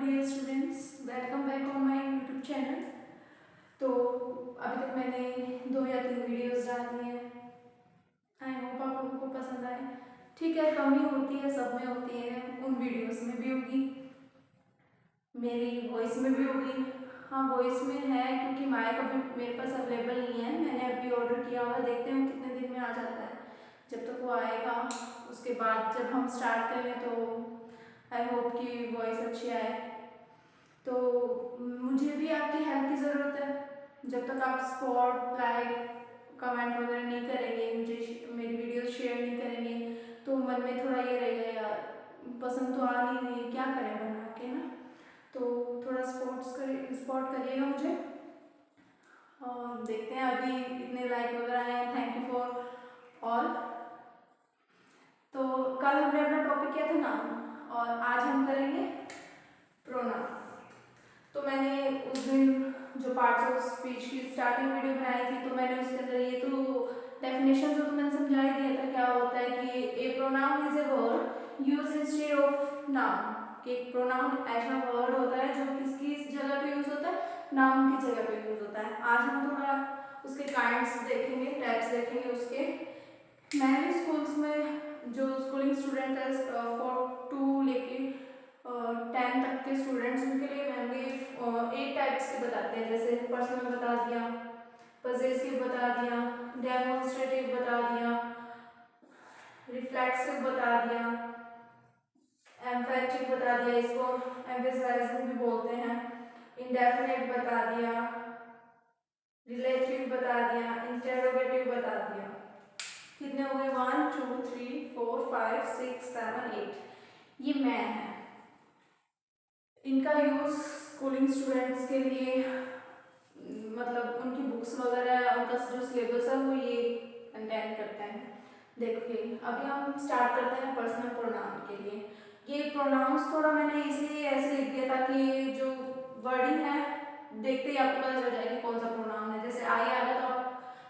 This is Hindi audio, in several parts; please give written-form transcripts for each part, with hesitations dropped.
Dear students, welcome back on my YouTube channel. तो अभी तक मैंने 2 या 3 वीडियोस डाली हैं। आई होप आप लोगों को पसंद आए। ठीक है, कमी होती है, सब में होती है, उन वीडियोस में भी होगी, मेरी वॉइस में भी होगी। हाँ, वॉइस में है क्योंकि माइक अभी मेरे पास अवेलेबल नहीं है। मैंने अभी ऑर्डर किया हुआ, देखते हैं कितने दिन में आ जाता है। जब तक वो आएगा उसके बाद जब हम स्टार्ट करें तो आई होप कि वॉइस अच्छी आए। तो मुझे भी आपकी हेल्प की ज़रूरत है। जब तक आप स्पॉट लाइक कमेंट वगैरह नहीं करेंगे, मुझे मेरी वीडियोस शेयर नहीं करेंगे, तो मन में थोड़ा ये रहेगा यार, पसंद तो आ नहीं रही, क्या करें बना के ना। तो थोड़ा सपोर्ट करिएगा मुझे। और देखते हैं अभी इतने लाइक वगैरह आए हैं, थैंक यू फॉर ऑल। तो कल हमने अपना टॉपिक किया था नाउन और आज हम करेंगे प्रोनाउन। तो मैंने उस दिन जो पार्ट्स ऑफ स्पीच की स्टार्टिंग वीडियो बनाई थी, तो मैंने उसके अंदर ये तो डेफिनेशन तो मैंने समझा ही दिया था। क्या होता है कि a pronoun is a word use instead of noun. कि प्रोनाउन ऐसा वर्ड होता है जो किसकी जगह पे यूज होता है, नाउन की जगह पे यूज होता है। आज हम थोड़ा उसके काइंड्स देखेंगे, टाइप्स देखेंगे उसके। मैंने स्कूल्स में जो स्कूलिंग स्टूडेंट है 4 लेके 10 तक के स्टूडेंट्स, उनके लिए मैंने 8 टाइप्स के बताते हैं। जैसे पर्सनल बता दिया, पजेसिव बता दिया, डेमोन्स्ट्रेटिव बता दिया, रिफ्लेक्सिव बता दिया, एम्फेटिक बता दिया, इसको एम्फेसाइजिंग भी बोलते हैं, इंडेफिनिट बता दिया, रिलेटिव बता दिया, इंटेरोगेटिव बता दिया। कितने हो गए? 1 2 3 4 5 6 7 8। ये मैन है। इनका यूज स्कूलिंग स्टूडेंट्स के लिए मतलब उनकी बुक्स वगैरह, उनका जो सिलेबस है वो ये कंटेंट करता है। देखिए अभी हम स्टार्ट करते हैं पर्सनल प्रोनाउन के लिए। ये प्रोनाउंस थोड़ा मैंने इसलिए ऐसे लिख दिया ताकि जो वर्डिंग है देखते ही आपको पता चल जाएगी कौन सा प्रोनाउन है। जैसे आई आ गया तो आप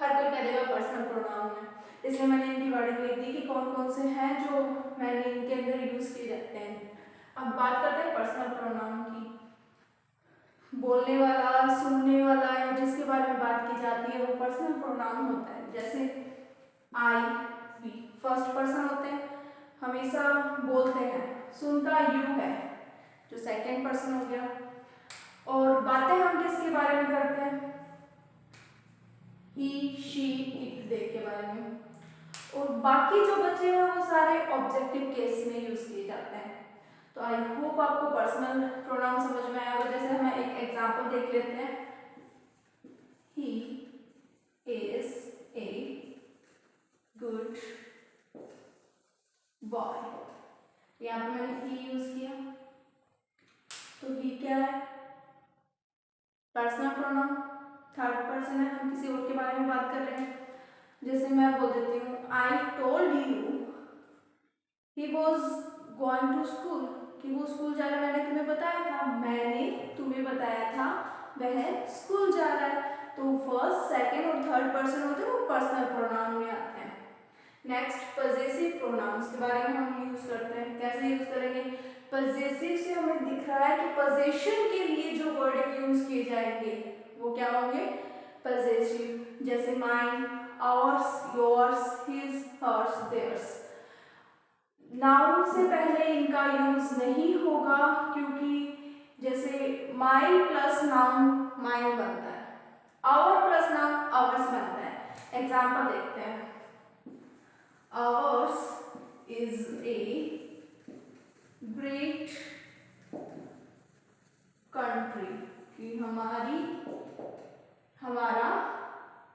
हर कोई कह देगा पर्सनल प्रोनाउन है, इसलिए मैंने इनकी वर्डिंग लिख दी कि कौन कौन से हैं जो मैंने इनके अंदर यूज किए जाते हैं। अब बात करते हैं पर्सनल प्रोनाउन की। बोलने वाला, सुनने वाला या जिसके बारे में बात की जाती है वो पर्सनल प्रोनाउन होता है। जैसे आई, वी फर्स्ट पर्सन होते हैं, हमेशा बोलते हैं। सुनता यू है जो सेकंड पर्सन हो गया। और बातें हम किसके बारे में करते हैं? ही, शी, इट, दे के बारे में। और बाकी जो बचे हैं वो सारे ऑब्जेक्टिव केस में यूज किए जाते हैं। तो आई होप आपको पर्सनल प्रोनाउन समझ में आया होगा। जैसे हम एक एग्जांपल देख लेते हैं। He is a good boy. यहाँ पे मैंने ही यूज किया, तो ही क्या है? पर्सनल प्रोनाउन, थर्ड पर्सन है, हम किसी और के बारे में बात कर रहे हैं। जैसे मैं बोल देती हूँ I told you he was going to school, कि वो स्कूल जा रहा है, मैंने तुम्हें बताया था, मैंने तुम्हें बताया था वह स्कूल जा रहा है। तो फर्स्ट, सेकंड और थर्ड पर्सन होते हैं वो पर्सनल प्रोनाउन में आते हैं। नेक्स्ट पजेसिव प्रोनाउंस के बारे में हम यूज करते हैं। कैसे यूज करेंगे? पजेसिव से हमें दिख रहा है कि पोजीशन के लिए जो वर्ड यूज किए जाएंगे वो क्या होंगे? पजेसिव। जैसे mine, ours, yours, his, hers, theirs. Noun से पहले इनका यूज नहीं होगा क्योंकि जैसे माई प्लस नाउन माइन बनता है, आवर प्लस नाउन आवर्स बनता है। एग्जांपल देखते हैं। Hours is a great country, कि हमारा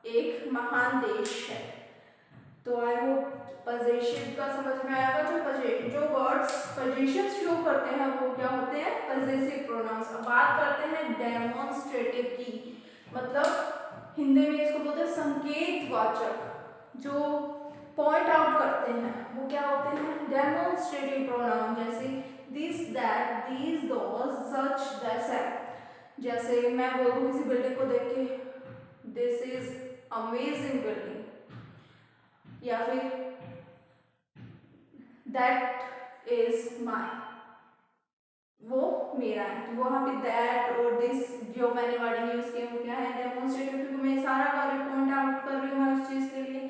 एक महान देश है। तो आई होप पोजीशन का समझ में आएगा। जो वर्ड्स पोजीशन शो करते हैं वो क्या होते हैं? Possessive pronouns. अब बात करते हैं डेमोन्स्ट्रेटिव की, मतलब हिंदी में इसको बोलते हैं संकेतवाचक, जो पॉइंट आउट करते हैं वो क्या होते हैं? Demonstrative pronoun. जैसे this, that, these, those, such, that's. जैसे मैं बोलूँ किसी बिल्डिंग को देख के दिस इज अमेजिंग बिल्डिंग, या फिर दैट इज माई वो मेरा है। तो वहाँ पे दैट और दिस जो मैंने वर्डिंग यूज किया वो क्या है, डेमोन्स्ट्रेटिव, क्योंकि मैं सारा कार्य पॉइंट आउट कर रही हूँ उस चीज के लिए।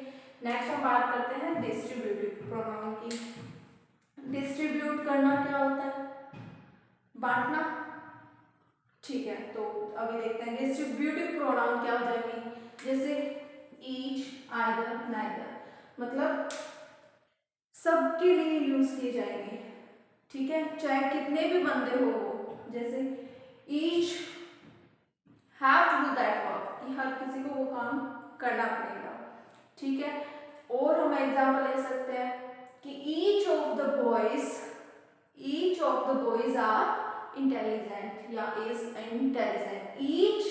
नेक्स्ट हम बात करते हैं डिस्ट्रीब्यूटिव प्रोनाउन की। डिस्ट्रीब्यूट करना क्या होता है, बांटना, ठीक है। तो अभी देखते हैं डिस्ट्रीब्यूटिव प्रोनाउन क्या हो जाएंगे, जैसे ईच, आइदर, नाइदर, मतलब सबके लिए यूज किए जाएंगे, ठीक है, चाहे कितने भी बंदे हो वो, जैसे each have to do that work, कि हर किसी को वो काम करना पड़ेगा, ठीक है। और हम एग्जांपल ले सकते हैं कि each of the boys are intelligent या इज इंटेलिजेंट। ईच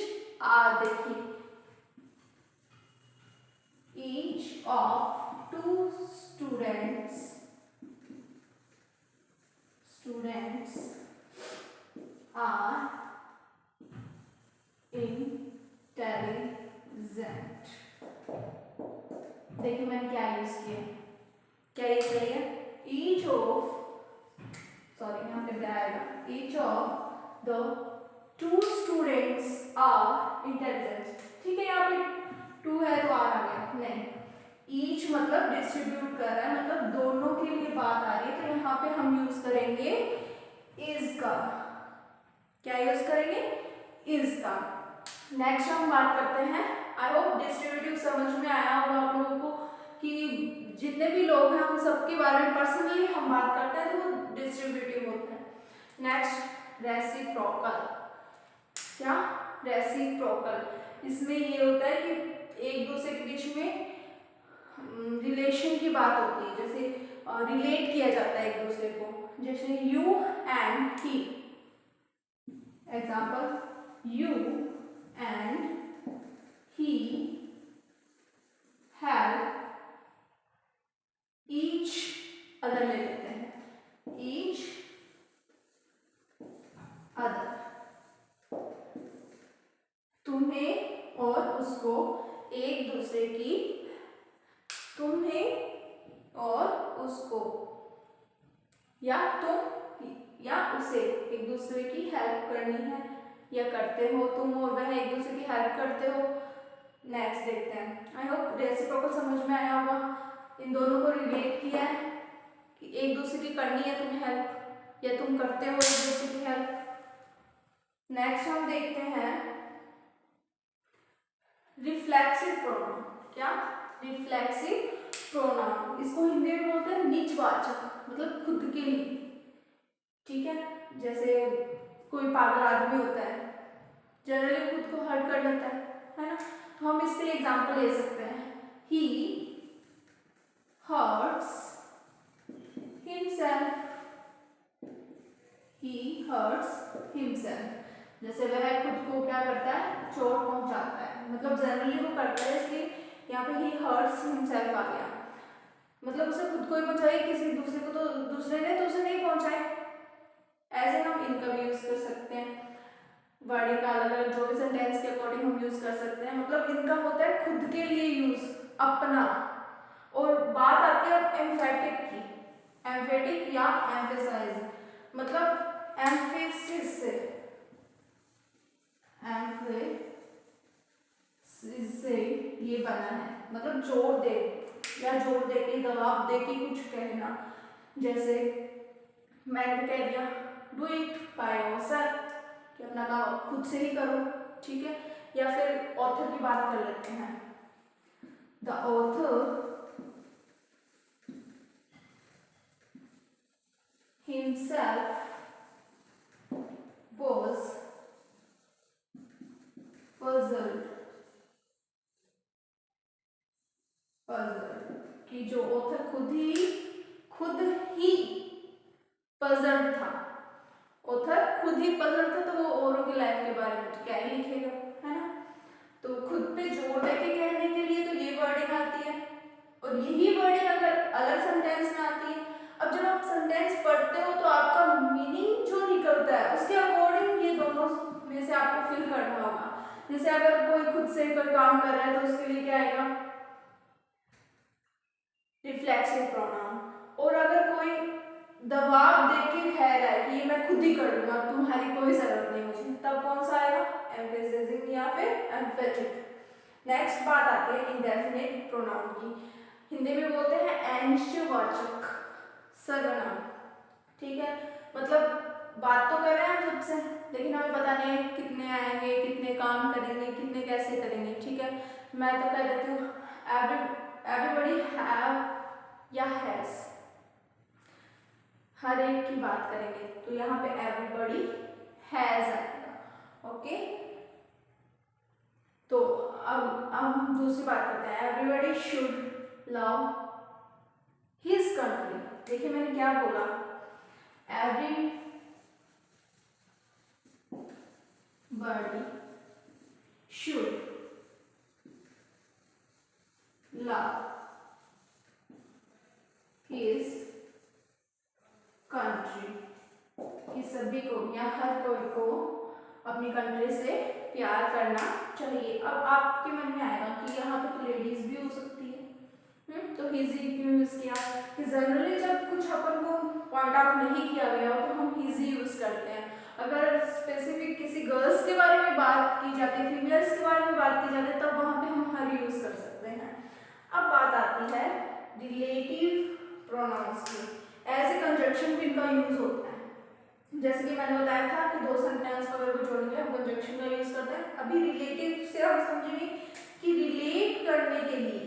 आर, देखिए each of two students are intelligent। देखिए मैंने क्या यूज किया, क्या ये सही है, ईच ऑफ, सॉरी यहाँ पे क्या आएगा, each of the two students are intelligent, ठीक है। यहाँ पे टू है तो आर आ गया, नहीं, ईच मतलब डिस्ट्रीब्यूट कर रहा है, मतलब दोनों के लिए बात आ रही है, तो यहाँ पे हम यूज करेंगे इज का, क्या यूज करेंगे, इज का। नेक्स्ट हम बात करते हैं, आई होप डिस्ट्रीब्यूटिव समझ में आया होगा आप लोगों को, कि जितने भी लोग हैं उन सबके बारे में पर्सनली हम बात करते हैं तो वो डिस्ट्रीब्यूटिव होते हैं। नेक्स्ट रेसिप्रोकल, क्या, रेसिप्रोकल, इसमें ये होता है कि एक दूसरे के बीच में रिलेशन की बात होती है, जैसे रिलेट किया जाता है एक दूसरे को, जैसे you and he, example you and he have each other, ले लेते हैं ईच अदर, तुम्हें और उसको एक दूसरे की, तुम्हें और उसको या तुम या उसे एक दूसरे की हेल्प करनी है या करते हो, तुम और वह एक दूसरे की हेल्प करते हो। नेक्स्ट देखते हैं, आई होप रेसिप्रोकल समझ में आया होगा, इन दोनों को रिलेट किया है कि एक दूसरे की करनी है तुम्हें हेल्प या तुम करते हो एक दूसरे की हेल्प। नेक्स्ट हम देखते हैं रिफ्लेक्सिव प्रोनाउन, क्या, रिफ्लेक्सिव प्रोनाउन, इसको हिंदी में बोलते हैं निजवाचक, मतलब खुद के लिए, ठीक है। जैसे कोई पागल आदमी होता है, जनरली खुद को हर्ट कर लेता है ना, तो हम इसके लिए एग्जांपल ले सकते हैं, ही हर्ट्स हिमसेल्फ, ही हर्ट्स हिमसेल्फ, जैसे वह खुद को क्या करता है, चोट पहुंचाता है, मतलब जनरली वो करता है, इसलिए यहाँ पे ही हर्ट्स हिमसेल्फ आ गया, मतलब उसे खुद को ही पहुंचाई, किसी दूसरे को तो, दूसरे ने तो उसे नहीं पहुंचाए। ऐसे हम इनका भी यूज कर सकते हैं, वर्डिंग का अलग अलग जो भी सेंटेंस के अकॉर्डिंग हम यूज कर सकते हैं, मतलब इनका होता है खुद के लिए यूज, अपना। और बात आती है एम्फेटिक की, एम्फेटिक या एम्फेसाइज, मतलब एम्फेसिस से, एम्फेसिस से ये बना है, मतलब जोर दे या जोर दे के, दबाव दे के कुछ कहना, जैसे मैंने कह दिया डू इट बाय योरसेल्फ, कि अपना काम खुद से ही करो, ठीक है। या फिर ऑथर की बात कर लेते हैं, the author himself was puzzled, कि जो ऑथर खुद ही पजल्ड था, ऑथर खुद ही पजल्ड था, तो वो औरों की लाइफ के बारे में तो क्या ही लिखेगा, है ना। तो खुद पे जोर देके कहने के लिए तो ये वर्डिंग आती है, और यही वर्डिंग अगर अलग सेंटेंस में आती है, अब जब आप सेंटेंस पढ़ते हो तो आपका मीनिंग जो निकलता है उसके अकॉर्डिंग ये दोनों में से आपको फिल करना होगा। जैसे अगर कोई खुद से कोई काम कर रहा है तो उसके लिए क्या आएगा, रिफ्लेक्सिव प्रोनाउन, और अगर कोई दबाव देके खैर है कि ये मैं खुद ही कर लूँगा, तुम्हारी कोई ज़रूरत नहीं मुझे, तब कौन सा आएगा? एम्फेसिजिंग या फिर एम्फेटिक। नेक्स्ट बात आती है इंडेफिनिट प्रोनाउन की। हिंदी में बोलते हैं अनिश्चयवाचक सर्वनाम। ठीक है, मतलब बात तो कर रहे हैं हम सबसे, लेकिन हमें पता नहीं है कितने आएंगे, कितने काम करेंगे, कितने कैसे करेंगे। ठीक है, मैं तो कह देती हूँ एवरीबडी हैव या हैज, हर एक की बात करेंगे तो यहाँ पे एवरीबडी हैज आएगा। ओके, तो अब हम दूसरी बात करते हैं, everybody should love his country. देखिए मैंने क्या बोला, everybody should love his country, कि सभी को या हर कोई को अपनी कंट्री से प्यार करना चाहिए। अब आपके मन में आएगा कि यहाँ पे तो लेडीज भी हो सकती है, तो हिजी क्यों यूज किया? जनरली जब कुछ अपन को पॉइंट आउट नहीं किया गया हो तो हम हिजी यूज करते हैं। अगर स्पेसिफिक किसी गर्ल्स के बारे में बात की जाती है, फीमेल्स के बारे में बात की जाती है, तब वहां पे हम हर यूज कर सकते हैं। अब बात आती है रिलेटिव प्रोनाउंस की। ऐसे कंजक्शन भी इनका यूज होता है, जैसे कि मैंने बताया था कि दो सेंटेंस वगैरह को जोड़ने के लिए हम कंजक्शन का यूज करते हैं। अभी रिलेटिव से हम समझेंगे कि रिलेट करने के लिए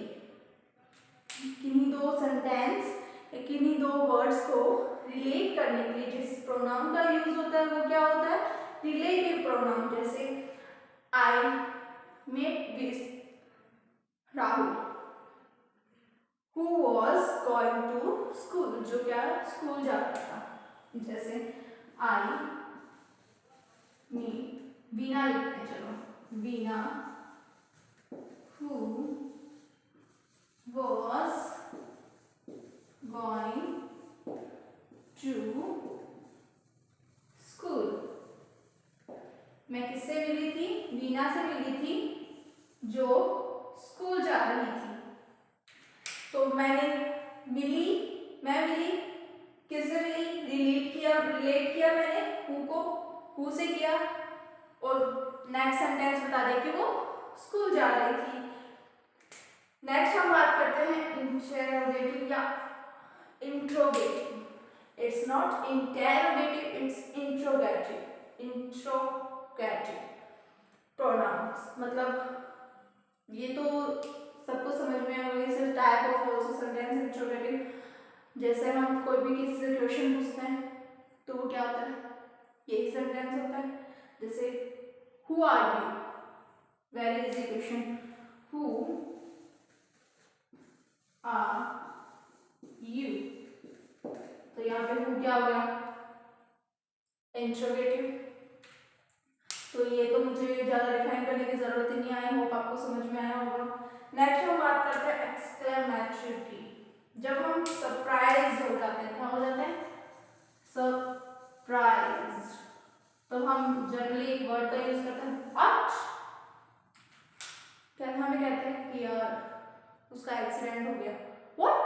किन्हीं दो सेंटेंस या किन्हीं दो वर्ड्स को रिलेट करने के लिए जिस प्रोनाउन का यूज होता है वो क्या होता है? Relative pronoun. जैसे I met with Rahul who was going to school, जो क्या स्कूल जाता था। जैसे आई मीट वीना लिखते हैं, चलो Veena who was going to school। मैं किससे मिली थी? वीना से मिली थी जो स्कूल जा रही थी। तो मैं मिली किससे मिली? रिलेट किया मैंने हु को हु से किया, और नेक्स्ट सेंटेंस बता दे कि वो स्कूल जा रही थी। नेक्स्ट हम बात करते हैं इंटरोगेटिव या interrogative. It's not interrogative, it's interrogative pronounce. मतलब ये तो सबको समझ में आ गई, सिर्फ type of also sentence interrogative. जैसे हम कोई भी किसी से क्वेश्चन पूछते हैं तो वो क्या होता है? यही सेंटेंस होता है। जैसे who are you, very easy question, who you, तो यहाँ पे हु क्या हो गया? इंट्रोगेटिव। तो ये तो मुझे ज्यादा रिफाइन करने की जरूरत ही नहीं आई, होप आपको समझ में आया होगा। नेक्स्ट हम बात करते हैं एक्सक्लेमेटरी की। जब हम सरप्राइज हो जाते हैं, क्या हो जाते हैं? सरप्राइज। तो हम जनरली एक वर्ड का यूज करते हैं व्हाट। क्या हमें कहते हैं कि यार उसका एक्सीडेंट हो गया, व्हाट,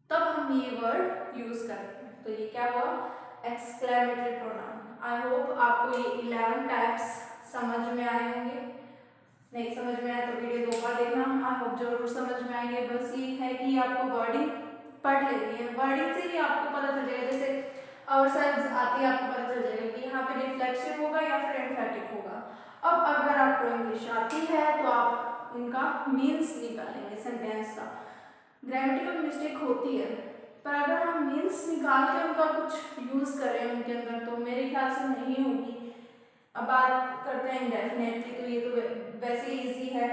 तब हम ये वर्ड यूज करते हैं। तो ये क्या हुआ? Exclamatory pronoun. आई होप आपको ये 11 टाइप्स समझ में आए होंगे। नहीं समझ में आए तो वीडियो 2 बार देखना, आई होप जरूर समझ में आएंगे। बस ये है कि आपको वर्डिंग पढ़ लेनी है, वर्डिंग से ही आपको पता चल जाएगा। जैसे आउटसाइड्स आती है, आपको पता चल जाएगा कि यहाँ पे रिफ्लेक्सिव होगा या फिर एम्फेटिक होगा। अब अगर आपको इंग्लिश आती है तो आप उनका मीन्स निकालेंगे सेंटेंस का। ग्रामेटिकल मिस्टेक होती है, पर अगर हम मीन्स निकाल के उनका कुछ यूज करें उनके अंदर तो मेरे ख्याल से नहीं होगी। अब बात करते हैं इंडेफिनेट की, तो ये तो वैसे ही इजी है।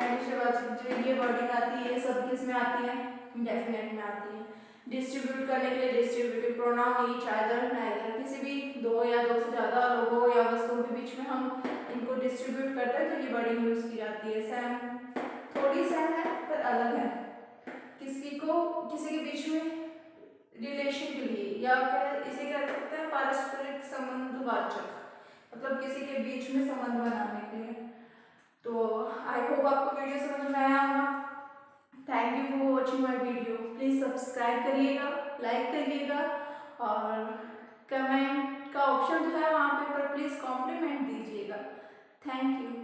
अनिश्चयवाचक जो ये वर्डिंग आती है, ये सब किस में आती है? इंडेफिनेट में आती है। डिस्ट्रीब्यूट करने के लिए distributive pronoun each, either, neither, किसी भी दो या दो से ज्यादा लोगों या वस्तुओं के बीच में हम इनको डिस्ट्रीब्यूट करते हैं तो ये वर्डिंग यूज की जाती है। सेम, थोड़ी सेम है पर अलग है। किसी के बीच में रिलेशन के लिए, या इसे क्या कहते हैं? पारस्परिक संबंधवाचक, मतलब किसी के बीच में संबंध बनाने के लिए। तो आई होप आपको वीडियो समझ में आया होगा। Thank you for watching my video. Please subscribe करिएगा, लाइक करिएगा और कमेंट का ऑप्शन जो है वहाँ पे पर प्लीज़ कॉम्प्लीमेंट दीजिएगा। Thank you.